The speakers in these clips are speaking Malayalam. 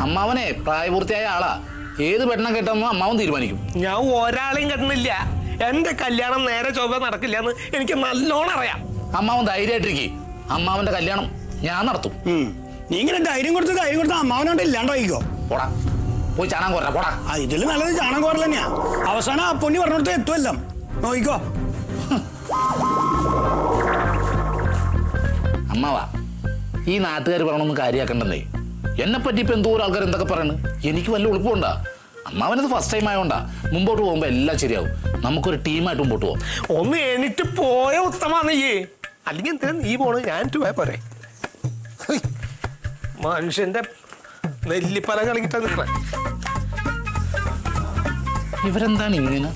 അമ്മാവനെ പ്രായപൂർത്തിയായ ആളാ. ഏത് പെണ്ണം കെട്ടെന്നോ അമ്മാവൻ തീരുമാനിക്കും. ഞാൻ ഒരാളെയും കെട്ടുന്നില്ല. എന്റെ കല്യാണം നേരെ ചൊവ്വ നടക്കില്ല എന്ന് എനിക്ക് നല്ലോണം അറിയാം. അമ്മാവൻ ധൈര്യമായിട്ടിരിക്കേ. അമ്മാവന്റെ കല്യാണം ഞാൻ നടത്തും. നീ ഇങ്ങനെ ധൈര്യം കൊടുത്ത അമ്മാവനോട് ഇല്ലാണ്ടായിക്കോ. പോടാ, പോയി ചാണകം കോരാ. പോടാ. ഇതില് നല്ലത് ചാണകം കോരൽ തന്നെയാ. അവസാനം ആ പൊന്നി പറഞ്ഞിടത്ത് എത്തുമല്ലോ. നോക്കിക്കോ. അമ്മാവാ, ഈ നാട്ടുകാർ പറയണമെന്ന് കാര്യമാക്കണ്ടെന്നേ. എന്നെ പറ്റി ഇപ്പൊ എന്തോ ആൾക്കാർ എന്തൊക്കെ പറയണ്. എനിക്ക് വല്ല എളുപ്പമുണ്ടാ. അമ്മാവനത് ഫസ്റ്റ് ടൈം ആയോണ്ടാ. മുമ്പോട്ട് പോകുമ്പോ എല്ലാം ശരിയാവും. നമുക്കൊരു ടീമായിട്ട് മുമ്പോട്ട് പോവാം. ഒന്ന് എനിക്ക് പോയ ഉത്തമാണ് നീ. അല്ലെങ്കിൽ എന്തിനാ നീ പോണ്? ഞാൻ പോയാ പോരെ. മനുഷ്യന്റെ നെല്ലിപ്പല കളിക്കിട്ടാ നിൽക്കണേ. ഇവരെന്താണ് ഇങ്ങനെ?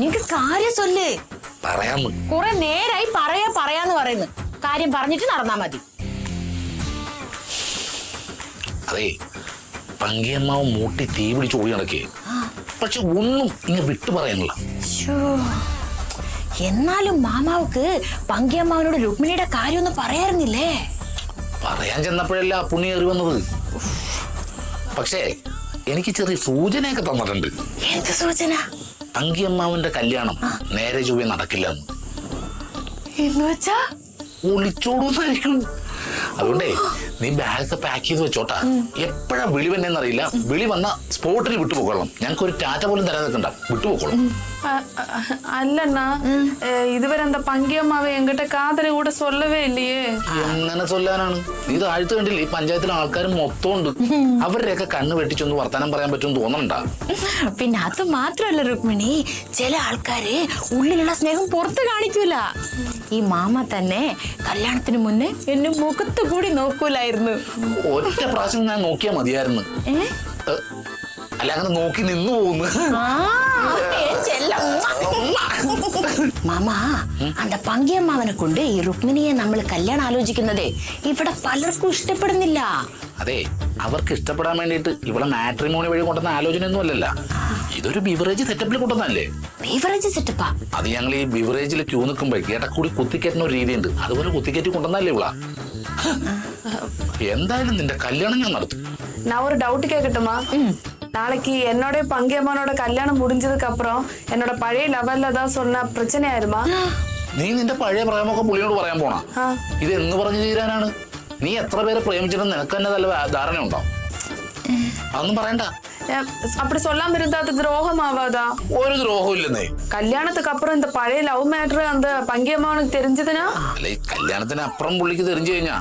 നിനക്ക് കാര്യം ചൊല്ല്. പറയാന്ന് കുറെ നേരായി പറയാന്ന് പറയുന്നു. കാര്യം പറഞ്ഞിട്ട് നടന്നാ മതി. അതെ, പങ്കിയമ്മാവ് മൂട്ടി തീ പിടിച്ച് പോയി നടക്കേ. പക്ഷെ ഒന്നും ഇങ്ങനെ വിട്ടു പറയാനുള്ള. എന്നാലും മാമാവുക്ക് പങ്കിയമ്മാവനോട് രുക്മിണിയുടെ കാര്യം ഒന്നും പറയാറുന്നില്ലേ? പറയാൻ ചെന്നപ്പോഴല്ല പുണ്യ കയറി വന്നത്. പക്ഷേ എനിക്ക് ചെറിയ സൂചനയൊക്കെ തന്നിട്ടുണ്ട്. എന്ത് സൂചന? പങ്കിയമ്മാവന്റെ കല്യാണം നേരെ ചൊവ്വേ നടക്കില്ല എന്ന് വെച്ചാ ഒളിച്ചോടുന്നായിരിക്കും. അതുകൊണ്ടേ നീ ബാഗ് പാക്ക് ചെയ്ത് വെച്ചോട്ടാ. എപ്പോഴാ വിളി വന്നറിയില്ല. വിളി വന്ന സ്പോട്ടിൽ വിട്ടുപോക്കോളാം. ഞങ്ങൾക്ക് ഒരു ടാറ്റ പോലും തരാൻ നിൽക്കണ്ട, വിട്ടുപോക്കോളാം. அல்லண்ணா இதுவரை அந்த பங்கியம்மாவை என்கிட்ட காதலி கூட சொல்லவே இல்லையே. എങ്ങനെ ചൊല്ലാനാണ്? നീ താഴ്ത്തു കണ്ടില്ലേ? ഈ പഞ്ചായത്തിലെ ആൾക്കാർ മൊത്തം ഉണ്ട്. അവരുടെയൊക്കെ കണ്ണ് വെട്ടിച്ചൊന്ന് വർത്താനം പറയാൻ പറ്റുമെന്ന് തോന്നണ്ട. പിന്നെ അത് മാത്രമല്ല രുക്മിണി, ചില ആൾക്കാര് ഉള്ളിലുള്ള സ്നേഹം പുറത്ത് കാണിക്കൂല. ഈ മാമ തന്നെ കല്യാണത്തിന് മുന്നേ എന്നെ മുഖത്ത് കൂടി നോക്കൂലായിരുന്നു. ഒറ്റ പ്രാവശ്യം ഞാൻ നോക്കിയാ മതിയായിരുന്നു. അല്ല, അങ്ങനെ നോക്കി നിന്നു പോകുന്നു. മാമാ, அந்த പങ്കിയമ്മാവനെ കൊണ്ട് ഈ രുക്മിണിയെ നമ്മൾ കല്യാണം ആലോചിക്കുന്നതേ ഇവിടെ പലർക്കും ഇഷ്ടപ്പെടുന്നില്ല. അതെ, അവർക്ക് ഇഷ്ടപ്പെടാൻ വേണ്ടിയിട്ട് ഇവിടെ മാട്രിമോണി വഴി കൊണ്ടുവന്ന ആലോചനയൊന്നും അല്ലല്ല. ഇതൊരു ബിവറേജ് സെറ്റപ്പിൽ കൊണ്ടുവന്നല്ലേ. ബിവറേജ് സെറ്റപ്പാ? അത് ഞങ്ങൾ ഈ ബിവറേജിൽ ക്യൂ നിൽക്കുമ്പോഴേക്ക് ഇടക്കൂടി കുത്തിക്കയറ്റുന്ന ഒരു രീതിയുണ്ട്. അതുപോലെ കുത്തിക്കയറ്റി കൊണ്ടുവന്നല്ലേ ഇവളാ. എന്തായാലും നിന്റെ കല്യാണം ഞാൻ നടത്തും. நான் ஒரு டவுட் கேட்கட்டுமா? நாளைக்கு என்னோட பங்கியம்மானோட கல்யாணம் முடிஞ்சதுக்கு அப்புறம் என்னோட பழைய லெவல்ல தான் சொன்ன பிரச்சனை ஆயிருமா? നീ നിന്റെ പഴയ പ്രേമൊക്കെ പുള്ളിയോട് പറയാൻ പോണ? ഇത് എന്ന് പറഞ്ഞു തീരാനാണ്? നീ എത്ര പേരെ പ്രേമിച്ചിട്ട് നിനക്ക് തന്നെ നല്ല ധാരണയുണ്ടോ? അതൊന്നും പറയണ്ട. அப்படி சொல்லாம இருந்தா அது துரோகம் ஆகாதா? ഒരു ദ്രോഹവും ഇല്ലെന്നേ. கல்யாணத்துக்கு அப்புறம் இந்த பழைய லவ் மேட்டர் அந்த பங்கியம்மானுக்கு தெரிஞ்சதுன்னா? അല്ല, ഈ കല്യാണത്തിന് അപ്പുറം പുള്ളിക്ക് தெரிஞ்சു കഴിഞ്ഞാ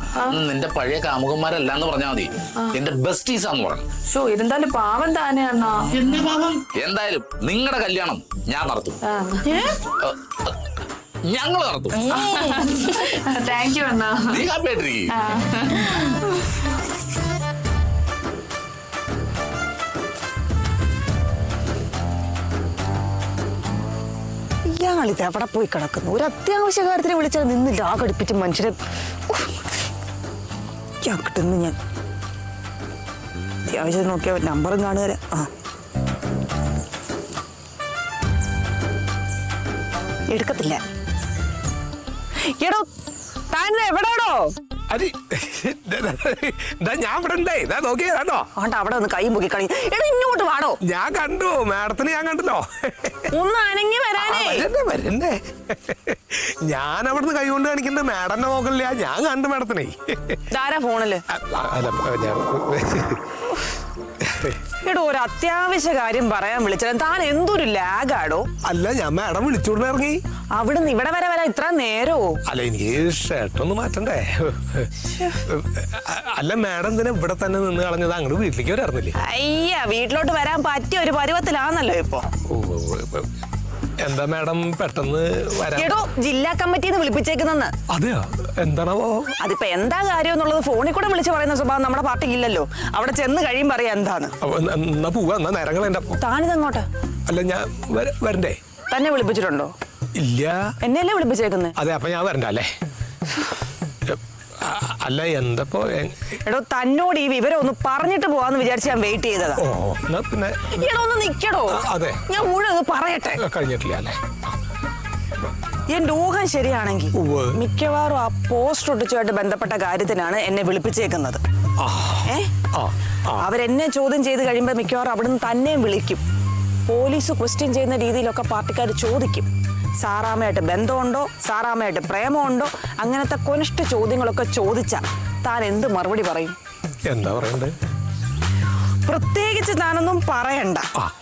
നിന്റെ പഴയ കാമുകന്മാരല്ലാന്ന് പറഞ്ഞാ മതി. എന്റെ ബെസ്റ്റീസാന്ന് പറഞ്ഞു. ഷോ, இருந்தாலும் പാവം താനേ അണ്ണാ. എന്നെ പാവം? എന്തായാലും നിങ്ങളുടെ കല്യാണം ഞാൻ നടത്തും. ഞങ്ങൾ നടത്തും. താങ്ക് യു അണ്ണാ. നീ ഹാപ്പിയായിട്ടിരിക്കും. ഇയാളിത് എവിടെ പോയി കിടക്കുന്നു? ഒരു അത്യാവശ്യ കാര്യത്തിന് വിളിച്ചാൽ നിന്നില്ല. ആ ഘടിപ്പിച്ച് മനുഷ്യരെ കിട്ടുന്നു. ഞാൻ അത്യാവശ്യം നോക്കിയാൽ നമ്പറും കാണുക. എടുക്കത്തില്ല. എടോ, താൻ എവിടാടോ? ഞാൻ ഇവിടെ ഉണ്ടേ. നോക്കിയാണോ? ആണ്ട അവിടെ ഒന്ന് കൈ മുക്കി കളി. എടാ, ഇങ്ങോട്ട് വാടോ. ഞാൻ കണ്ടു മാഡത്തിന്. ഞാൻ കണ്ടല്ലോ. ഒന്ന് അനങ്ങി വരാനേ. വരണ്ടേ? ഞാൻ അവിടുന്ന് കൈ കൊണ്ട് കാണിക്കണ്ട. മാഡന്നെ നോക്കണില്ല. ഞാൻ കണ്ടു മാഡത്തിനെ. ധാരാ ഫോണില്. എടോ, ഒരു അത്യാവശ്യ കാര്യം പറയാൻ വിളിച്ചാൽ താൻ എന്തൊരു ലാഗാടോ. അല്ല, ഞാൻ മാഡം വിളിച്ചോണ്ട് ഇറങ്ങി. അവിടുന്ന് ഇവിടെ വരെ ഇത്ര നേരോ? അല്ല, എനിക്ക് ഷർട്ടൊന്ന് മാറ്റണ്ടേ. അല്ല, മാഡം എന്തിനാ ഇവിടെ തന്നെ നിന്ന് കളഞ്ഞത്? അങ്ങോട്ട് വീട്ടിലേക്ക് വരാറുന്നില്ലേ? അയ്യ, വീട്ടിലോട്ട് വരാൻ പറ്റിയ ഒരു പരുവത്തിലാണല്ലോ ഇപ്പൊ. എന്താ മാഡം പെട്ടെന്ന് വരാ? എടോ, ജില്ലാ കമ്മിറ്റിന്ന് വിളിപ്പിച്ചേക്കുന്നെന്ന്. അതെയോ? എന്താണോ? അതിപ്പോ എന്താ കാര്യം എന്നുള്ളത് ഫോണിൽ കൂടെ വിളിച്ച് പറയുന്ന സ്വഭാവം നമ്മുടെ പാർട്ടിക്ക് ഇല്ലല്ലോ. അവിടെ ചെന്ന് കഴിയുമ്പോ അറിയാം എന്താണ്. എന്നാ പോവാ. എന്നാ നേരങ്ങൾ എന്റെ. താനിതെങ്ങോട്ട്? അല്ല, ഞാൻ വരണ്ടേ? തന്നെ വിളിപ്പിച്ചിട്ടുണ്ടോ? ഇല്ല. എന്നെയല്ലേ വിളിപ്പിച്ചേക്കുന്നത്? അതെ, അപ്പൊ ഞാൻ വരണ്ട അല്ലേ? അല്ല എന്തപ്പോ എടോ തന്നോട് ഈ വിവരം ഒന്ന് പറഞ്ഞിട്ട് പോവാന്ന് വിചാരിച്ച് ഞാൻ വെയിറ്റ് ചെയ്തതാ. ഓ എന്നാ പിന്നെ എടോ ഒന്ന് നിക്കടോ. അതെ. ഞാൻ മുഴുവൻ ഒന്ന് പറയട്ടെ. കഴിഞ്ഞിട്ടില്ല അല്ലേ? എന്റെ ഊഹം ശരിയാണെങ്കിൽ ഉവ്വ്. മിക്കവാറും ആ പോസ്റ്റ് ഒട്ടിച്ചുമായിട്ട് ബന്ധപ്പെട്ട കാര്യത്തിനാണ് എന്നെ വിളിപ്പിച്ചേക്കുന്നത്. ഏ അവരെന്നെ ചോദ്യം ചെയ്ത് കഴിയുമ്പോൾ മിക്കവാറും അവിടുന്ന് തന്നെയും വിളിക്കും. പോലീസ് ക്വസ്റ്റ്യൻ ചെയ്യുന്ന രീതിയിലൊക്കെ പാർട്ടിക്കാർ ചോദിക്കും. സാറാമ്മയായിട്ട് ബന്ധമുണ്ടോ, സാറാമ്മയായിട്ട് പ്രേമമുണ്ടോ, അങ്ങനത്തെ കൊനിഷ്ഠ ചോദ്യങ്ങളൊക്കെ ചോദിച്ചാൽ താൻ എന്ത് മറുപടി പറയും? എന്താ പറയണ്ടേ? പ്രത്യേകിച്ച് താനൊന്നും പറയണ്ട,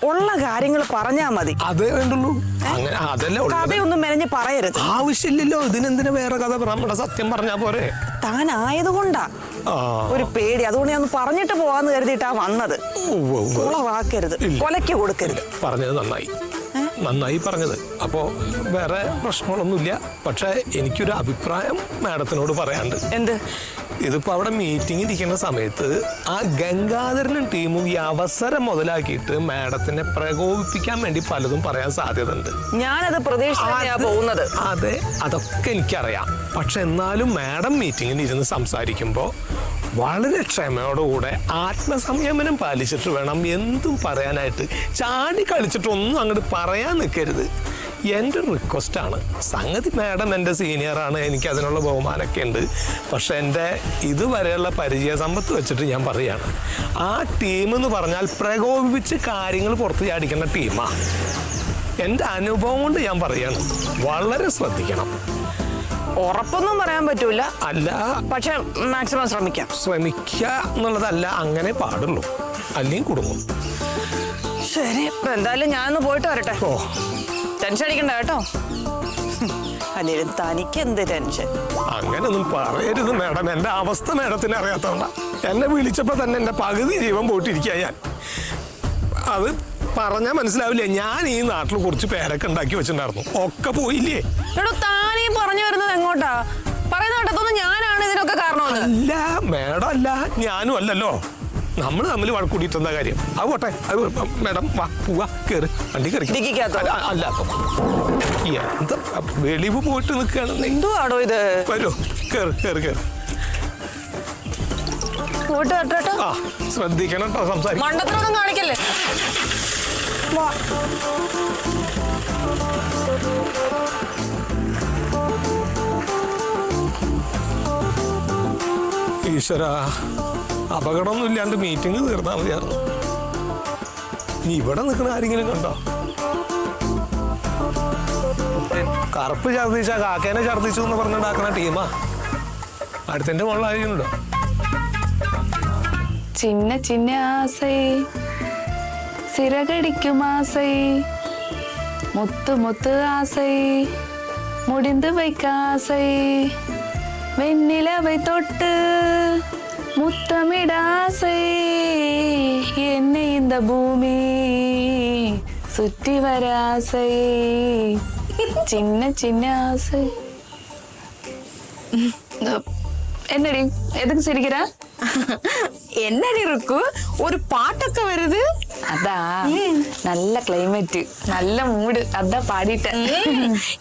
ഉള്ള കാര്യങ്ങൾ പറഞ്ഞാ മതി. അതേ വേണ്ടുള്ളൂ. അങ്ങനെ അതല്ലേ ഉള്ളത്. കഥയൊന്നും മെനഞ്ഞ് പറയരുത്. ആവശ്യമില്ലല്ലോ, ഇതിനെന്തിനാ വേറെ കഥ? നമ്മുടെ സത്യം പറഞ്ഞാ പോരെ. താൻ ആയതുകൊണ്ടാ ഒരു പേടി. അതുകൊണ്ട് ഞാൻ പറഞ്ഞിട്ട് പോവാന്ന് കരുതിയിട്ടാ വന്നത്. കുളവാക്കരുത്, കൊലയ്ക്ക് കൊടുക്കരുത്. പറഞ്ഞത് നന്നായി പറഞ്ഞത്. അപ്പോ വേറെ പ്രശ്നങ്ങളൊന്നുമില്ല. പക്ഷെ എനിക്കൊരു അഭിപ്രായം മാഡത്തിനോട് പറയാനുണ്ട്. എന്ത്? ഇതിപ്പോ അവിടെ മീറ്റിംഗ് ഇരിക്കുന്ന സമയത്ത് ആ ഗംഗാധരനും ടീമും ഈ അവസരം മുതലാക്കിയിട്ട് മാഡത്തിനെ പ്രകോപിപ്പിക്കാൻ വേണ്ടി പലതും പറയാൻ സാധ്യത ഉണ്ട്. ഞാനത് പ്രതീക്ഷിച്ചാ പോകുന്നത്. അതെ, അതൊക്കെ എനിക്കറിയാം. പക്ഷെ എന്നാലും മാഡം മീറ്റിങ്ങിൽ ഇരുന്ന് സംസാരിക്കുമ്പോൾ വളരെ ക്ഷമയോടുകൂടെ ആത്മസംയമനം പാലിച്ചിട്ട് വേണം എന്തും പറയാനായിട്ട്. ചാടി കളിച്ചിട്ടൊന്നും അങ്ങോട്ട് പറയാൻ നിൽക്കരുത്. എൻ്റെ ഒരു റിക്വസ്റ്റാണ്. സംഗതി മാഡം എൻ്റെ സീനിയറാണ്, എനിക്ക് അതിനുള്ള ബഹുമാനമൊക്കെ ഉണ്ട്. പക്ഷെ എൻ്റെ ഇതുവരെയുള്ള പരിചയ സമ്പത്ത് വെച്ചിട്ട് ഞാൻ പറയുകയാണ്, ആ ടീം എന്ന് പറഞ്ഞാൽ പ്രകോപിപ്പിച്ച് കാര്യങ്ങൾ പുറത്ത് ചാടിക്കുന്ന ടീമാണ്. എൻ്റെ അനുഭവം കൊണ്ട് ഞാൻ പറയാണ്, വളരെ ശ്രദ്ധിക്കണം. ഉറപ്പൊന്നും പറയാൻ പറ്റൂല. അല്ല, പക്ഷെ മാക്സിമം ശ്രമിക്കാം. ശ്രമിക്കുക എന്നുള്ളതല്ല, അങ്ങനെ പാടുള്ളൂ, അല്ലെങ്കിൽ കുടുങ്ങും. ശരി, ഇപ്പൊ എന്തായാലും ഞാനൊന്ന് പോയിട്ട് വരട്ടെ. ഓ, ടെൻഷൻ അടിക്കണ്ട കേട്ടോ. അല്ലേലും തനിക്ക് എന്ത് ടെൻഷൻ? അങ്ങനൊന്നും പറയരുത് മാഡം. എൻ്റെ അവസ്ഥ മാഡത്തിന് അറിയാത്തതുകൊണ്ടാ. എന്നെ വിളിച്ചപ്പോൾ തന്നെ എൻ്റെ പകുതി ജീവൻ പോയിട്ടിരിക്കുക ഞാൻ. അത് പറഞ്ഞാൽ മനസ്സിലാവില്ല. ഞാൻ ഈ നാട്ടിൽ കുറച്ച് പേരൊക്കെ ഉണ്ടാക്കി വെച്ചിട്ടുണ്ടായിരുന്നു, ഒക്കെ പോയില്ലേ. എടോ താനീ പറഞ്ഞു വരുന്നത് എങ്ങോട്ടാ? പറയുന്ന കേട്ടതൊന്നും ഞാനാണ് ഇതിനൊക്കെ കാരണമെന്ന്. അല്ല മാഡം, അല്ല ഞാനും അല്ലല്ലോ. നമ്മൾ തമ്മിൽ വഴക്കൂടിയിട്ട് എന്താ കാര്യം? അത് പോട്ടെ. അത് മാഡം വാ, പോവാ, കയറി വണ്ടി കയറി. അല്ല എന്താ വെളിവ് പോയിട്ട് നിൽക്കുകയാണ്. എന്തുവാടോ ഇത്? വരൂ, കയറി കയറി കയറി. പോയിട്ട് വരട്ടോ. ആ, ശ്രദ്ധിക്കണം കേട്ടോ, സംസാരിക്കും. മണ്ടത്തിനൊന്നും കാണിക്കല്ലേ. ഈശ്വര, അപകടമൊന്നും ഇല്ലാണ്ട് മീറ്റിംഗ് തീർന്നാൽ മതിയായിരുന്നു. നീ ഇവിടെ നിൽക്കുന്ന ആരെങ്കിലും കണ്ടോ? കറുപ്പ് ഛർദ്ദിച്ച കാക്കേനെ ഛർദ്ദിച്ചു എന്ന് പറഞ്ഞുണ്ടാക്കുന്ന ടീമാ. അടുത്തിന്റെ മുകളിൽ ആരെയുണ്ടോ? சின்ன சின்ன ஆசை சிறகடிக்கும் ஆசை முத்து முத்து ஆசை முடிந்து வைக்க ஆசை வெண்ணிலவை தொட்டு முத்தமிட ஆசை என்னை இந்த பூமி சுற்றி வர ஆசை சின்ன சின்ன ஆசை. என்னடி எதுக்கு சிரிக்கிற? என்னடி இருக்கு ஒரு பாட்டൊക്കെ வருது. അതാ നല്ല ക്ലൈമറ്റ്, നല്ല മൂഡ്, അതാ പാടിയിട്ട്.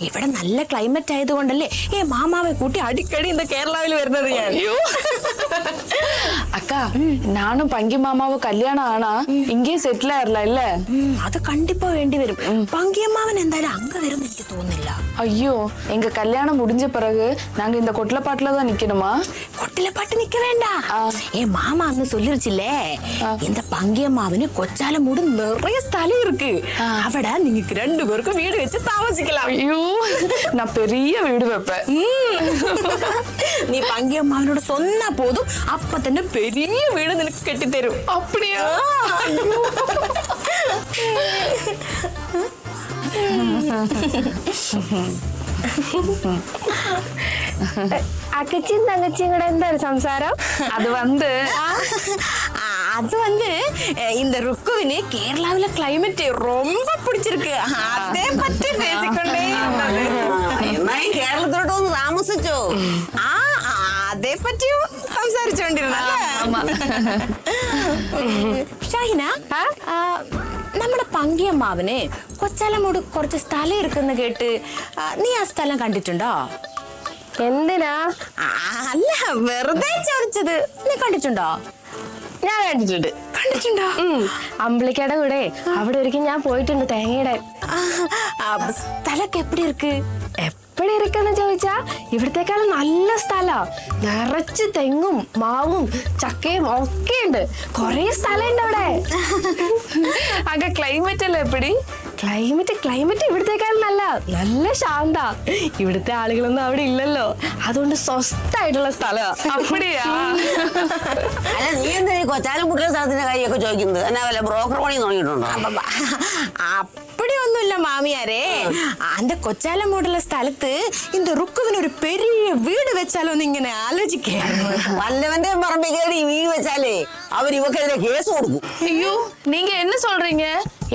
ഇവിടെ നല്ല ക്ലൈമറ്റ് ആയതുകൊണ്ടല്ലേ മാമാവെ കൂട്ടി അടിക്കടി இந்த കേരളയിൽ വരുന്നത് ഞാൻ. അയ്യോ அக்கா, நானும் பங்கி மாமாவும் கல்யாணம் ஆனா இங்கே செட்டில் ஆயிரலாம் இல்ல? അത് കണ്ടിപ്പോ വേണ്ടി വരും. പങ്കിയമ്മാവൻ എന്തായാലും അങ്ക വരും എനിക്ക് തോന്നുന്നില്ല. ஐயோ, எங்க கல்யாணம் முடிஞ்ச பிறகு நாங்க இந்த கொட்டிலப்பாட்டுல தான் நிக்கணுமா? கொட்டிலப்பாட்டு நிக்க வேண்டாம். மாமா அங்க சொல்லிருச்சுல்லே, இந்த பங்கியம்மாவனு கொச்சால மூடு நிறைய ஸ்தலம் இருக்கு. அவட நீங்க 2 பேருக்கும் வீடு வச்சு தாமசிக்கலாம். ஐயோ, நான் பெரிய வீடு வைப்பேன். நீ பங்கியம்மாவனோட சொன்னா போதும், அப்ப തന്നെ பெரிய வீடு നിനക്ക് കെട്ടിത്തരും. அப்படியா? അക്കച്ചിയും തങ്കച്ചിയും കൂടെ എന്താണ് സംസാരം? அது வந்து இந்த ருக்குவிന് കേരളാവിലെ ക്ലൈമറ്റ് ரொம்ப പിടിച്ചിருக்கு. അതേ പറ്റി പേസിക്കൊണ്ടേ കേരളത്തിലോട്ട് ഒന്ന് താമസിച്ചോ? അതേ പറ്റിയും സംസാരിച്ചോണ്ടിരുന്ന ഷാഹിന, നമ്മുടെ പങ്കിയമ്മാവന് കൊച്ചാലമ്മോട് കുറച്ച് സ്ഥലം എടുക്കുന്ന കേട്ട് നീ ആ സ്ഥലം കണ്ടിട്ടുണ്ടോ? എന്തിനാ? അല്ല, വെറുതെ ചോദിച്ചത്. നീ കണ്ടിട്ടുണ്ടോ? ഞാൻ കണ്ടിട്ടുണ്ട്. കണ്ടിട്ടുണ്ടോ? അമ്പിളിക്കയുടെ കൂടെ അവിടെ ഒരിക്കൽ ഞാൻ പോയിട്ടുണ്ട് തേങ്ങയുടെ. സ്ഥലൊക്കെ എപ്പിടി ഇருக்கு? എപ്പടി ഇരിക്കെന്ന് ചോദിച്ചാ ഇവിടത്തെക്കാളും നല്ല സ്ഥലാ. നിറച്ച് തെങ്ങും മാവും ചക്കയും ഒക്കെ ഉണ്ട്. കൊറേ സ്ഥലമുണ്ട് അവിടെ. അക ക്ലൈമറ്റ് അല്ലേ എപ്പടി? ക്ലൈമറ്റ് ഇവിടത്തേക്കാളും നല്ല ശാന്ത. ഇവിടുത്തെ ആളുകളൊന്നും അവിടെ ഇല്ലല്ലോ, അതുകൊണ്ട് സ്വസ്ഥായിട്ടുള്ള സ്ഥലമാ. അപ്പടിയാ? അല്ല, നീ എന്താ കൊച്ചാലും കുട്ടിയുടെ സ്ഥലത്തിന്റെ കാര്യമൊക്കെ ചോദിക്കുന്നത്? എന്നാ വല്ല ബ്രോക്കർ പണി തുടങ്ങിയിട്ടുണ്ടോ? அப்படி ஒன்றும் இல்ல மாமியாரே. அந்த கொச்சாலமோடுல സ്ഥലത്ത് இந்த ருக்குவின் ஒரு பெரிய வீடு വെച്ചാലോന്ന് ഇങ്ങനെ ആലോചിക്കുകയായിരുന്നു. വല്ലവന്റെ പറമ്പിൽ കയറി വീട് വെച്ചാലേ അവർ ഇവക്കെതിരെ കേസ് കൊടുക്കും. ஐயோ, நீங்க என்ன சொல்றீங்க?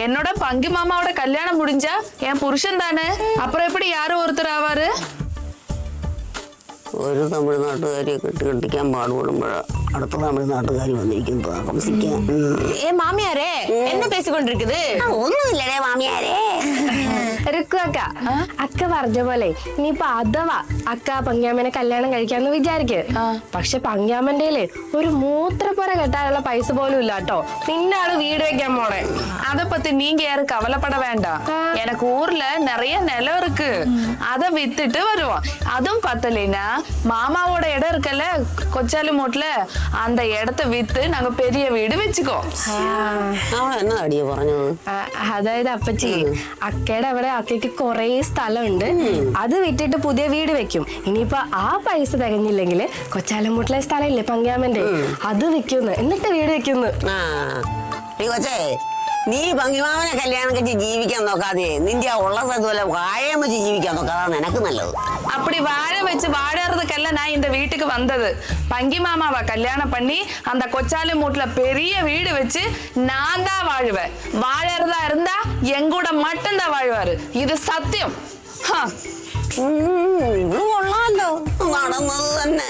என்னோட பங்கு மாமாவோட கல்யாணம் முடிஞ்சா என் புருஷன் தானே, அப்புறம் எப்படி யாரும் ஒருத்தர் ஆவாரு? ഒരു തമിഴ്നാട്ടുകാരിയെ കെട്ടിക്കാൻ പാടുപെടുമ്പോഴാ അടുത്ത തമിഴ്നാട്ടുകാരി വന്നിരിക്കുന്നത് താമസിക്കാൻ. ஏ மாமியாரே, என்ன பேசிக்கொண்டிருக்குது? ഒന്നുമില്ലടേ മാമിയാരേ. രുക്കു അക്ക പറഞ്ഞ പോലെ ഇനിയിപ്പൊ അഥവാ അക്ക പങ്ക്യാമ്മനെ കല്യാണം കഴിക്കാന്ന് വിചാരിക്ക്. പക്ഷെ പങ്ക്യാമ്മന്റെ ഒരു മൂത്രപ്പുര കെട്ടാനുള്ള പൈസ പോലും ഇല്ല കേട്ടോ. നിന്നാണ് വീട് വെക്കാൻ പോണേ. அத பத்தி நீங்க யாரும் கவலைப்பட வேண்டாம். எனக்கு ஊர்ல நிறைய நிலம் இருக்கு, அத வித்துட்டு வருவோம். அதுவும் பத்தலைன்னா மாமாவோட இடம் இருக்குல்ல கொச்சாலுமோட்ல, அந்த இடத்த வித்து நாங்க பெரிய வீடு വെച്ചുക്കോ. അവൾ എന്നാ അടിയെ പറഞ്ഞത്? അതായത് അപ്പച്ചി, അക്കയുടെ അവിടെ അക്കയ്ക്ക് കൊറേ സ്ഥലമുണ്ട്. അത് വിറ്റിട്ട് പുതിയ വീട് വെക്കും. ഇനിയിപ്പൊ ആ പൈസ തികഞ്ഞില്ലെങ്കിൽ കൊച്ചാലംകൂട്ടിലെ സ്ഥലം ഇല്ലേ പങ്ക്യാമ്മന്റെ, അത് വിൽക്കുന്നു, എന്നിട്ട് വീട് വെക്കുന്നു. നീ കൊച്ചേ, നീ പങ്കിമാവനെ കല്യാണം കഴിച്ച് ജീവിക്കാൻ നോക്കാതെ നിന്റെ ആ ഉള്ള സ്ഥലത്ത് വല്ല വാഴയും വെച്ച് ജീവിക്കാൻ നോക്കാതാണ് നിനക്ക് നല്ലത്. அப்படி வாழை வச்சு வாழறதுக்கெல்லாம் நான் இந்த வீட்டுக்கு வந்தது. பங்கி மாமாவை கல்யாணம் பண்ணி அந்த கொச்சாலு மூட்டுல பெரிய வீடு வச்சு நான் தான் வாழுவேன். வாழறதா இருந்தா எங்கூட மட்டும்தான் வாழ்வாரு. இது சத்தியம். ഇത് കൊള്ളാമല്ലോ, നടന്നത് തന്നെ.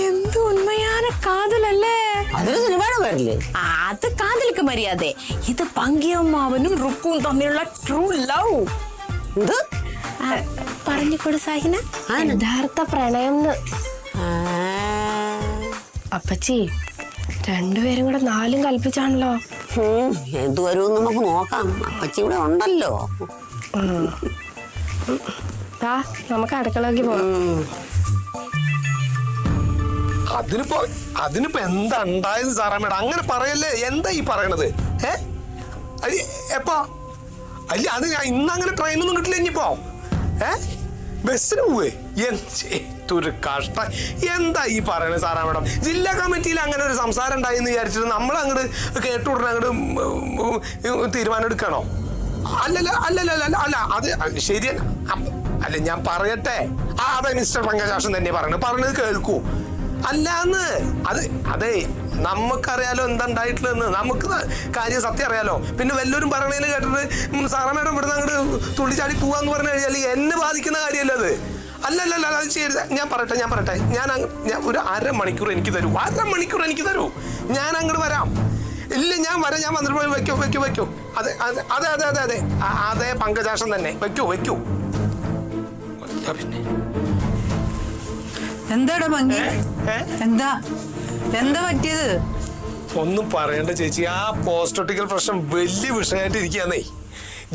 എന്ത് ഉണ്മயான കാതൽ അല്ലേ? അതൊരു സിനിമയുടെ പേരില്ലേ? അത് കാതലിക്ക് മര്യാദ. ഇത് പങ്കിയമ്മാവനും റുക്കും തമ്മിലുള്ള ട്രൂ ലവ്. ഇത് പറഞ്ഞുകൊടു സാഹിന. യഥാർത്ഥ പ്രണയം. അപ്പച്ചി, രണ്ടുപേരും കൂടെ നാലും കൽപ്പിച്ചാണല്ലോ. എന്ത് വരുമെന്ന് നമുക്ക് നോക്കാം. അപ്പച്ചി ഇവിടെ ഉണ്ടല്ലോ. നമുക്ക് അടുക്കളയ്ക്ക് പോകാം. അതിനിപ്പോ എന്താ ഉണ്ടായത് സാറാമ്മേട? അങ്ങനെ പറയല്ലേ. എന്താ ഈ പറയണത്? എപ്പാ? അല്ല, അത് ഞാൻ ഇന്നങ്ങനെ ട്രെയിനൊന്നും കിട്ടില്ല. ഇനിയിപ്പോ ബസ്സിന് പോവേ? എന്തൊരു കഷ്ടം. എന്താ ഈ പറയണത് സാറാമ്മേടം? ജില്ലാ കമ്മിറ്റിയിൽ അങ്ങനെ ഒരു സംസാരം ഉണ്ടായിന്ന് വിചാരിച്ചിട്ട് നമ്മൾ അങ്ങോട്ട് കേട്ടുടനെ അങ്ങോട്ട് തീരുമാനം എടുക്കണോ? അല്ല അത് ശരിയല്ല. അല്ല, ഞാൻ പറയട്ടെ. അതെ, മിസ്റ്റർ പങ്കജാക്ഷൻ തന്നെ പറഞ്ഞത് കേൾക്കൂ. അല്ലാന്ന് അതെ, നമുക്കറിയാലോ എന്തുണ്ടായിട്ടുള്ളതെന്ന്. നമുക്ക് കാര്യം സത്യം അറിയാലോ. പിന്നെ വല്ലവരും പറയണേന്ന് കേട്ടിട്ട് സാറാമ്മേടം ഇവിടുന്ന് അങ്ങോട്ട് തുള്ളിച്ചാടി പോവാന്ന് പറഞ്ഞു കഴിഞ്ഞാൽ എന്നെ ബാധിക്കുന്ന കാര്യമല്ല അത്. അല്ലല്ല, അത് ശരി. ഞാൻ പറയട്ടെ. ഞാൻ ഒരു അരമണിക്കൂർ എനിക്ക് തരൂ. ഞാൻ അങ്ങോട്ട് വരാം. ഇല്ല, ഞാൻ വരാം. ഞാൻ വന്നിട്ട് പോയി വെക്കൂ. അതെ പങ്കജാക്ഷൻ തന്നെ. വെക്കൂ. പിന്നെ എന്താടാ ഭംഗി? എന്താ പറ്റിയത്? ഒന്നും പറയണ്ട ചേച്ചി. ആ പോസ്റ്റൊട്ടിക്കൽ പ്രശ്നം വലിയ വിഷയമായിട്ട് ഇരിക്കുകയാന്നേ.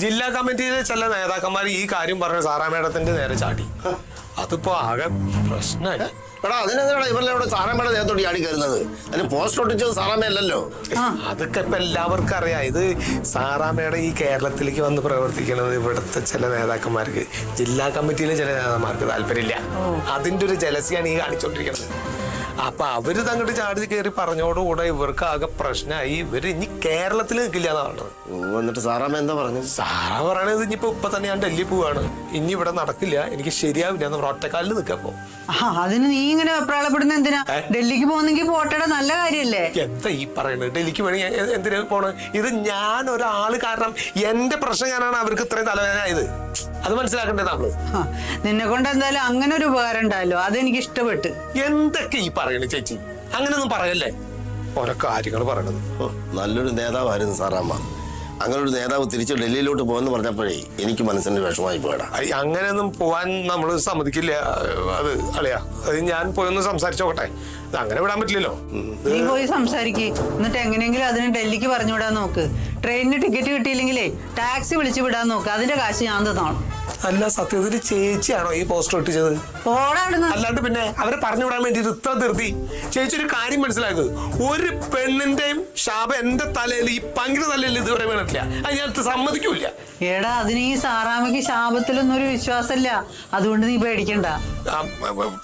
ജില്ലാ കമ്മിറ്റിയിലെ ചില നേതാക്കന്മാർ ഈ കാര്യം പറഞ്ഞ സാറാമ്മേടത്തിന്റെ നേരെ ചാടി. അതിപ്പോ ആകെ പ്രശ്നമായി. എടാ, അതിനെന്താ ഇവരുടെ സാറാമ്മയുടെ നേരത്തോട്ട് ചാടി കയറുന്നത്? അതിന് പോസ്റ്റ് ഒട്ടിച്ചത് സാറാമ്മയല്ലല്ലോ. അതൊക്കെ ഇപ്പൊ എല്ലാവർക്കും അറിയാം. ഇത് സാറാമ്മയുടെ ഈ കേരളത്തിലേക്ക് വന്ന് പ്രവർത്തിക്കുന്നത് ഇവിടുത്തെ ചില നേതാക്കന്മാർക്ക്, ജില്ലാ കമ്മിറ്റിയിലെ ചില നേതാക്കന്മാർക്ക് താല്പര്യമില്ല. അതിന്റെ ഒരു ജലസിയാണ് ഈ കാണിച്ചോണ്ടിരിക്കുന്നത്. അപ്പൊ അവര് തങ്ങോട്ട് ചാടി കയറി പറഞ്ഞോടുകൂടെ ഇവർക്ക് ആകെ പ്രശ്നമായി. ഇവര് ഇനി കേരളത്തിൽ നിൽക്കില്ല എന്നാ പറഞ്ഞത്. എന്നിട്ട് സാറാമ്മ എന്താ പറഞ്ഞത്? സാറാ പറയണത് ഇപ്പൊ തന്നെ ഞാൻ ഡൽഹി പോവാണ്, ഇനി ഇവിടെ നടക്കില്ല, എനിക്ക് ശരിയാവില്ല എന്ന് ഒറ്റക്കാലിൽ നിൽക്കപ്പോ. അതിന് നീ ഇങ്ങനെ അഭിപ്രായപ്പെടുന്ന എന്തിനാ? ഡൽഹിക്ക് പോകുന്നെങ്കിൽ പോട്ടയുടെ നല്ല കാര്യല്ലേ? എന്താ ഈ പറയുന്നത്? ഡൽഹിക്ക് വേണി എന്തിനാ പോണത്? ഇത് ഞാൻ ഒരാള് കാരണം എന്റെ പ്രശ്നം ഞാനാണ് അവർക്ക് ഇത്രയും തലവേദനയായത്. അത് മനസ്സിലാക്കണ്ടേ നമ്മള്? നിന്നെ കൊണ്ട് എന്തായാലും അങ്ങനെ ഒരു ഉപകാരം ഉണ്ടായല്ലോ, അതെനിക്ക് ഇഷ്ടപ്പെട്ട്. എന്തൊക്കെ ഈ പറയണേ ചേച്ചി? അങ്ങനെയൊന്നും പറയല്ലേ. ഓരോ കാര്യങ്ങൾ പറയണത്. നല്ലൊരു നേതാവായിരുന്നു സാറാമ്മ. അങ്ങനെ ഒരു നേതാവ് തിരിച്ച് ഡൽഹിയിലോട്ട് പോകുമെന്ന് പറഞ്ഞപ്പോഴേ എനിക്ക് മനസ്സിന് വിഷമമായി പോയടാ. അങ്ങനെയൊന്നും പോവാൻ നമ്മൾ സമ്മതിക്കില്ല. അത് അളിയാ, അത് ഞാൻ പോയൊന്ന് സംസാരിച്ചോട്ടെ. ഇത് അങ്ങനെ വിടാൻ പറ്റില്ലല്ലോ. നീ പോയി സംസാരിക്ക്. എന്നിട്ട് എങ്ങനെയെങ്കിലും അതിന് ഡൽഹിക്ക് പറഞ്ഞു വിടാൻ നോക്ക്. ട്രെയിനിന് ടിക്കറ്റ് കിട്ടിയില്ലെങ്കിലേ ടാക്സി വിളിച്ച് വിടാൻ നോക്ക്. അതിന്റെ കാശ് ഞാൻ തന്നോളാം. അല്ല, സത്യത്തിൽ ചേച്ചിയാണോ ഈ പോസ്റ്റർ ഒട്ടിച്ചത്? ഓടാടുന്നു. അല്ലാണ്ട് പിന്നെ അവരെ പറഞ്ഞു വിടാൻ വേണ്ടിട്ട് ഇത്ര ധൃതി. ചേച്ചി ഒരു കാര്യം മനസ്സിലാക്കുക, ഒരു പെണ്ണിന്റെയും ശാപം എന്റെ തലയിൽ, ഈ പങ്കിന്റെ തലയിൽ ഇതുവരെ വീണിട്ടില്ല. അത് ഞാൻ സമ്മതിക്കൂല. എടാ, അതിന് ഈ സാറാമ്മയ്ക്ക് ശാപത്തിലൊന്നും ഒരു വിശ്വാസമില്ല. അതുകൊണ്ട് നീ പേടിക്കണ്ട.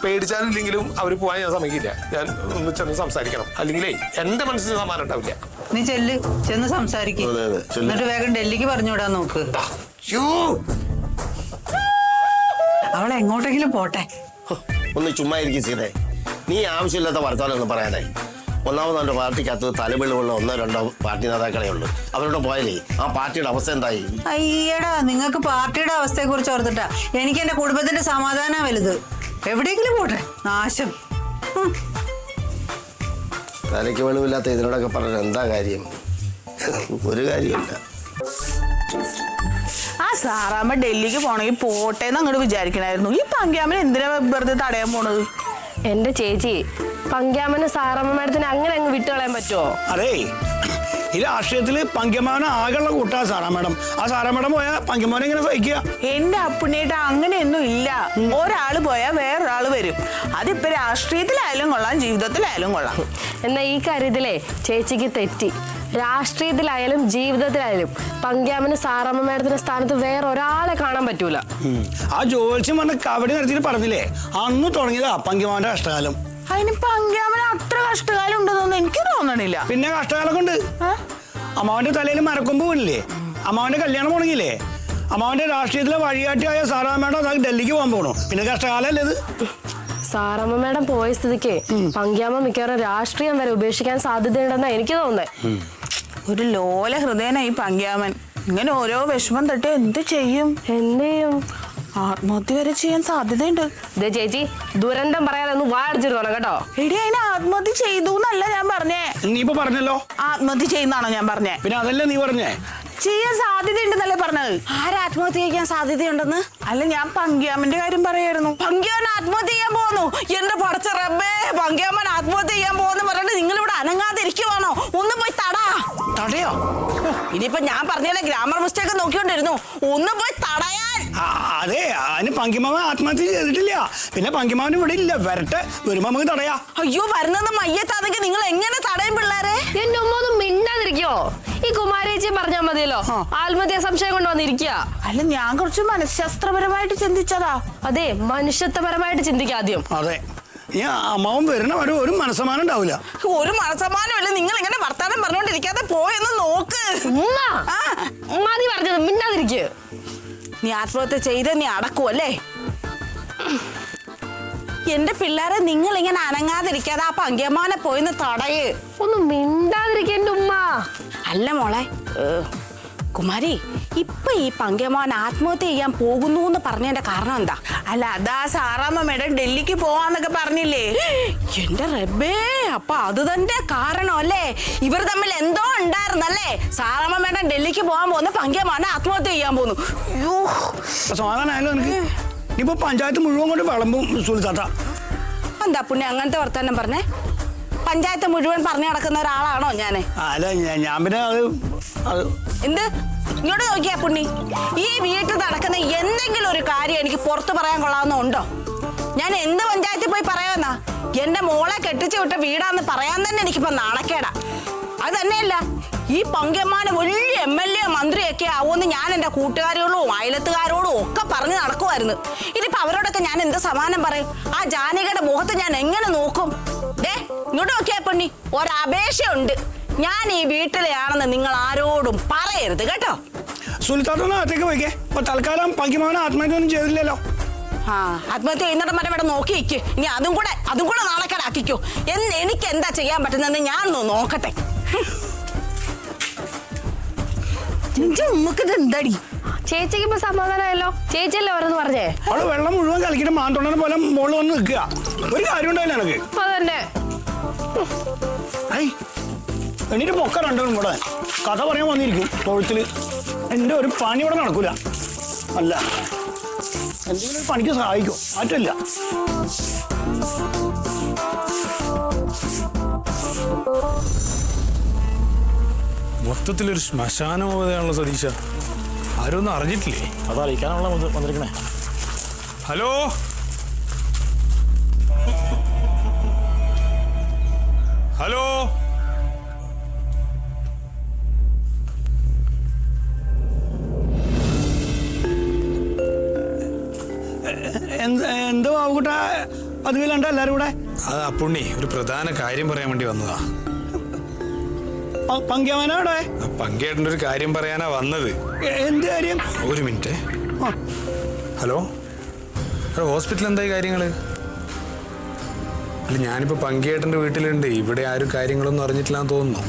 പേടിച്ചാലില്ലെങ്കിലും അവര് പോകാൻ ഞാൻ സമ്മതിക്കില്ല. ഞാൻ ഒന്ന് ചെന്ന് സംസാരിക്കണം, അല്ലെങ്കിലേ എന്റെ മനസ്സിന് സമാനം ഉണ്ടാവില്ല. നീ ചെന്ന് സംസാരിക്കും. എന്നിട്ട് വേഗം ഡൽഹിക്ക് പറഞ്ഞു വിടാൻ നോക്ക്. അവളെ എങ്ങോട്ടെങ്കിലും പോട്ടെ. ഒന്ന് ചുമ്മാ ഇരിക്കും സീതേ. നീ ആവശ്യമില്ലാത്ത വർത്തമാനമൊന്നും പറയാനായി. ഒന്നാമത് അവന്റെ പാർട്ടിക്കകത്ത് തലമുള്ള 1-2 പാർട്ടി നേതാക്കളെ ഉള്ളൂ. അവരോട് പോയാലേ ആ പാർട്ടിയുടെ അവസ്ഥ എന്തായി? അയ്യടാ, നിങ്ങൾക്ക് പാർട്ടിയുടെ അവസ്ഥയെ കുറിച്ച് ഓർത്തിട്ടാ. എനിക്ക് എന്റെ കുടുംബത്തിന്റെ സമാധാനം വലുത്. എവിടെയെങ്കിലും പോട്ടെ, നാശം. തലയ്ക്ക് വെളിവില്ലാത്ത ഇതിനോടൊക്കെ പറഞ്ഞ എന്താ കാര്യം? ഒരു കാര്യമില്ല. ആ സാറാമ്മ ഡൽഹിക്ക് പോണെങ്കിൽ പോട്ടെ എന്ന് അങ്ങോട്ട് വിചാരിക്കണായിരുന്നു. ഈ പങ്ക്യാമൻ എന്തിനാ വെറുതെ തടയാൻ പോണത്? എന്റെ ചേച്ചി, പങ്ക്യാമന് സാറമ്മ മേഡത്തിന് അങ്ങനെ അങ്ങ് വിട്ടുകളയാൻ പറ്റുമോ? അതേ, ഈ രാഷ്ട്രീയത്തില് പങ്കമാവന ആകെയുള്ള കൂട്ടാ സാറാ മേഡം. ആ സാറാ മേഡം പോയാൽ പങ്കമാവനെ ഇങ്ങനെ സഹിക്കുക. എന്റെ അപ്പുണ്ണിയേട്ട അങ്ങനെയൊന്നും ഇല്ല. ഒരാള് പോയാൽ വേറൊരാള് വരും. അതിപ്പോ രാഷ്ട്രീയത്തിലായാലും കൊള്ളാം, ജീവിതത്തിലായാലും കൊള്ളാം. എന്നാ ഈ കാര്യത്തിലേ ചേച്ചിക്ക് തെറ്റി. രാഷ്ട്രീയത്തിലായാലും ജീവിതത്തിലായാലും പങ്ക്യാമന് സാറമ്മ മേഡത്തിന്റെ സ്ഥാനത്ത് വേറെ ഒരാളെ കാണാൻ പറ്റൂല. ആ ജോത്സ്യം പറഞ്ഞ കബഡി നടത്തിയിട്ട് പറഞ്ഞില്ലേ, അന്ന് തുടങ്ങിയതാ പങ്കമാവന്റെ കഷ്ടകാലം. അതിന് പങ്ക്യാമന് അത്ര കഷ്ടകാലം ഉണ്ടെന്നൊന്നും എനിക്ക് തോന്നണില്ല. പിന്നെ കഷ്ടകാലം കൊണ്ട് അമ്മാവന്റെ തലയിൽ മരക്കൊമ്പ് വീണില്ലേ, അമ്മാവന്റെ കല്യാണം മുടങ്ങിയില്ലേ, അമ്മാവന്റെ രാഷ്ട്രീയത്തിലെ വഴികാട്ടിയായ സാറാ മേഡം ഡൽഹിക്ക് പോകാൻ പോകണു. പിന്നെ കഷ്ടകാലല്ലേ ഇത്? സാറമ്മ മേഡം പോയ സ്ഥിതിക്ക് പങ്ക്യാമ മിക്കവാറും രാഷ്ട്രീയം വരെ ഉപേക്ഷിക്കാൻ സാധ്യതയുണ്ടെന്നാ എനിക്ക് തോന്നുന്നത്. ഒരു ലോല ഹൃദയനായി പങ്ക്യാമൻ. ഇങ്ങനെ ഓരോ വിഷമം തട്ടി എന്ത് ചെയ്യും? ആത്മഹത്യ വരെ ചെയ്യാൻ സാധ്യതയുണ്ട്. ഇത് ചേച്ചി ദുരന്തം പറയാതെ ഒന്ന് വാടിച്ചിട്ട് വേണം കേട്ടോ. എടി, അതിന് ആത്മഹത്യ ചെയ്തു എന്നല്ല ഞാൻ പറഞ്ഞേ. നീ ഇപ്പൊ പറഞ്ഞല്ലോ ആത്മഹത്യ ചെയ്യുന്നാണോ ഞാൻ പറഞ്ഞേ? പിന്നെ അതല്ലേ നീ പറഞ്ഞേ? ചെയ്യാൻ സാധ്യതയുണ്ടെന്നല്ലേ പറഞ്ഞത്? ആരാത്മഹത്യ ചെയ്യാൻ സാധ്യതയുണ്ടെന്ന്? അല്ല, ഞാൻ പങ്ക്യാമന്റെ കാര്യം പറയായിരുന്നു. പങ്ക്യാമൻ ആത്മഹത്യ ചെയ്യാൻ പോകുന്നു. എന്റെ പടച്ച റബ്ബേ, പങ്ക്യാമൻ ആത്മഹത്യ ചെയ്യാൻ പോകുന്നു പറഞ്ഞിട്ട് നിങ്ങൾ ഇവിടെ അനങ്ങാതിരിക്കുവാണോ? ഒന്ന് പോയി തടയോ? ഇനിയിപ്പോ ഞാൻ പറഞ്ഞ ഗ്രാമർ മിസ്റ്റേക്ക് നോക്കിക്കൊണ്ടിരുന്നു. ഒന്ന് പോയി തടയാൻ. അതെ, അതിന് പങ്കിമാവൻ ആത്മഹത്യ ചെയ്തിട്ടില്ല. പിന്നെ പങ്കിമാവൻ ഇവിടെ ഇല്ല, വരട്ടെ, വരുമ്പോ നമുക്ക് തടയാ. അയ്യോ, വരുന്നെന്ന് മയ്യത്താണെങ്കിൽ നിങ്ങൾ എങ്ങനെ തടയും പിള്ളേരെ? എന്റെ ഉമ്മ ഒന്നും മിണ്ടാതിരിക്കോ? ഈ കുമാരേച്ചി പറഞ്ഞാ മതിയല്ലോ. ആത്മഹത്യ സംശയം കൊണ്ട് വന്നിരിക്കുക. അല്ല, ഞാൻ കുറച്ച് മനഃശാസ്ത്രപരമായിട്ട് ചിന്തിച്ചതാ. അതെ, മനുഷ്യത്വപരമായിട്ട് ചിന്തിക്കാദ്യം. അതെ, ഈ അമ്മാവൻ വരുന്ന വരെ ഒരു മനസ്സമാനം ഉണ്ടാവില്ല. ഒരു മനസ്സമാനമില്ല. നിങ്ങൾ ഇങ്ങനെ വർത്താനം പറഞ്ഞോണ്ടിരിക്കാതെ പോയെന്ന് നോക്ക്. മതി പറഞ്ഞത്, മിണ്ടാതിരിക്കുക. നീ ആത്മഹത്യ ചെയ്ത് നീ അടക്കുവല്ലേ? എന്റെ പിള്ളേരെ നിങ്ങൾ ഇങ്ങനെ അനങ്ങാതിരിക്കാതെ ആ പങ്ക്യമ്മാനെ പോയിന്ന് തടയ്. ഒന്ന് മിണ്ടാതിരിക്കുക എന്റെ ഉമ്മ. അല്ല മോളെ കുമാരി, ഇപ്പൊ ഈ പങ്ക്യമ്മാൻ ആത്മഹത്യ ചെയ്യാൻ പോകുന്നു എന്ന് പറഞ്ഞതിന്റെ കാരണം എന്താ? അല്ല, അതാ സാറാമ്മ മേഡം ഡൽഹിക്ക് പോവാന്നൊക്കെ പറഞ്ഞില്ലേ? എന്റെ റബ്ബേ, അപ്പൊ അത് തന്നെ കാരണം അല്ലേ? ഇവർ തമ്മിൽ എന്തോ ഉണ്ടായിരുന്നല്ലേ? സാറാമ്മ മേഡം ഡൽഹിക്ക് പോകാൻ പോകുന്ന പങ്ക്യമ്മാനെ ആത്മഹത്യ ചെയ്യാൻ പോകുന്നു. അയ്യോ, സമാധാനമായാലും എനിക്ക് ഇപ്പൊ പഞ്ചായത്ത് മുഴുവൻ കൊണ്ട് വിളമ്പും സുൽത്താത്ത. എന്താ പുണ്യ അങ്ങനത്തെ വർത്താനം പറഞ്ഞേ? പഞ്ചായത്ത് മുഴുവൻ പറഞ്ഞു നടക്കുന്ന ഒരാളാണോ ഞാന്? അല്ല, ഞാൻ പിന്നെ അത് എന്ത് ഇങ്ങോട്ട് നോക്കിയാ പുണ്ണി, ഈ വീട്ടിൽ നടക്കുന്ന എന്തെങ്കിലും ഒരു കാര്യം എനിക്ക് പുറത്ത് പറയാൻ കൊള്ളാവുന്നുണ്ടോ? ഞാൻ എന്ത് പഞ്ചായത്തിൽ പോയി പറയാമെന്നാ? എന്റെ മോളെ കെട്ടിച്ചു വിട്ട വീടാന്ന് പറയാൻ തന്നെ എനിക്കിപ്പോ നാണക്കേടാ. അത് തന്നെയല്ല, ഈ പങ്ക്യമ്മാനെ വലിയ MLA മന്ത്രിയൊക്കെ ആവുമെന്ന് ഞാൻ എൻ്റെ കൂട്ടുകാരോടും അയലത്തുകാരോടും ഒക്കെ പറഞ്ഞ് നടക്കുമായിരുന്നു. ഇനിയിപ്പോ അവരോടൊക്കെ ഞാൻ എന്ത് സമാനം പറയും? ആ ജാനകിയുടെ മുഖത്ത് ഞാൻ എങ്ങനെ നോക്കും? ഇങ്ങോട്ട് നോക്കിയാ പൊണ്ണി, ഒരപേക്ഷയുണ്ട്. ഞാൻ ഈ വീട്ടിലെയാണെന്ന് നിങ്ങൾ ആരോടും പറയരുത് കേട്ടോ. സുൽത്താത്തൊന്നും അകത്തേക്ക് പോയിക്കേ. ഇപ്പൊ തൽക്കാലം പങ്കിമാവൻ ആത്മഹത്യ ഒന്നും ചെയ്തില്ലല്ലോ. ആത്മഹത്യ ചെയ്യുന്നിടം വരെ ഇവിടെ നോക്കി നിൽക്ക്. ഇനി അതും കൂടെ നാണക്കേടാക്കിക്കോ. എനിക്ക് എന്താ ചെയ്യാൻ പറ്റുന്നതെന്ന് ഞാനൊന്ന് നോക്കട്ടെ. എന്താടി ചേച്ചിക്ക് ഇപ്പൊ സമാധാനമായല്ലോ? ചേച്ചിയല്ലേ ഓരോന്ന് പറഞ്ഞേ? അവള് വെള്ളം മുഴുവൻ കളിക്കിട്ട് മാന്തോണ്ടനെ പോലെ മോള് വന്ന് നിൽക്കുക. ഒരു കാര്യം ഉണ്ടായില്ല എനിക്ക്. അതന്നെ. എണീറ്റ് പൊക്ക രണ്ടും കൂടെ. കഥ പറയാൻ വന്നിരിക്കും തൊഴുത്തില്. എൻ്റെ ഒരു പണി ഇവിടെ നടക്കൂല. അല്ല എന്തെങ്കിലും ഒരു പണിക്ക് സഹായിക്കും, മാറ്റില്ല. മൊത്തത്തിലൊരു ശ്മശാനം പോലെയാണല്ലോ സതീശ. ആരും ഒന്നും അറിഞ്ഞിട്ടില്ലേ? അതറിയിക്കാനുള്ള വന്നിരിക്കണേ. ഹലോ, ഹലോ, എന്ത് ബാബുക്കുട്ട പതിവിലുണ്ട് എല്ലാരും കൂടെ? അത് അപ്പുണ്ണി ഒരു പ്രധാന കാര്യം പറയാൻ വേണ്ടി വന്നതാ. പങ്ക്യമാനവിടെ? പങ്കേട്ടൻ്റെ ഒരു കാര്യം പറയാനാ വന്നത്. എന്ത് കാര്യം? ഒരു മിനിറ്റ്. ഹലോ, ഹോസ്പിറ്റലിൽ എന്തായി കാര്യങ്ങള്? അല്ല, ഞാനിപ്പോ പങ്കേട്ടൻ്റെ വീട്ടിലുണ്ട്. ഇവിടെ ആരും കാര്യങ്ങളൊന്നും അറിഞ്ഞിട്ടില്ലാന്ന് തോന്നുന്നു.